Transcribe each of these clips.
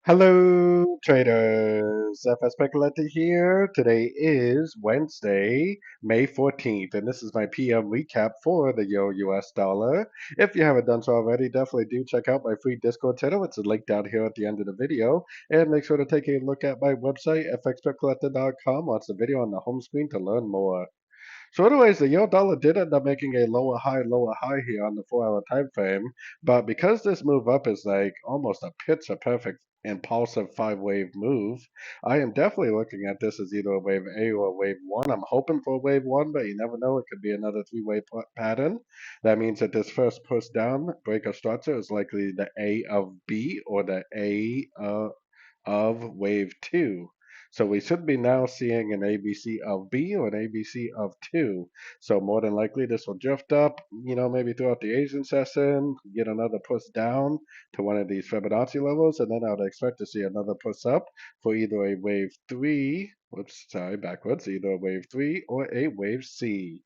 Hello, traders. FX Pip Collector here. Today is Wednesday, May 14th, and this is my PM recap for the Euro-US dollar. If you haven't done so already, definitely do check out my free Discord channel. It's linked down here at the end of the video. And make sure to take a look at my website, fxpipcollector.com. Watch the video on the home screen to learn more. So anyways, the euro dollar did end up making a lower high here on the 4 hour time frame. But because this move up is like almost a picture perfect impulsive five wave move, I am definitely looking at this as either a wave A or a wave one. I'm hoping for a wave one, but you never know. It could be another three-way pattern. That means that this first push down break of structure is likely the A of B or the A of wave two. So we should be now seeing an ABC of B or an ABC of two. So more than likely this will drift up, maybe throughout the Asian session, get another push down to one of these Fibonacci levels, and then I would expect to see another push up for either a wave three, whoops, sorry, backwards, either a wave three or a wave C.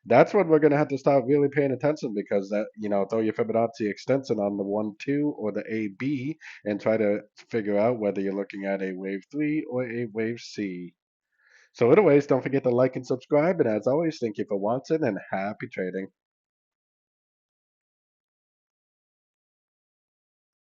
That's when we're going to have to start really paying attention because throw your Fibonacci extension on the 1, 2 or the AB and try to figure out whether you're looking at a wave 3 or a wave C. So anyways, don't forget to like and subscribe. And as always, thank you for watching and happy trading.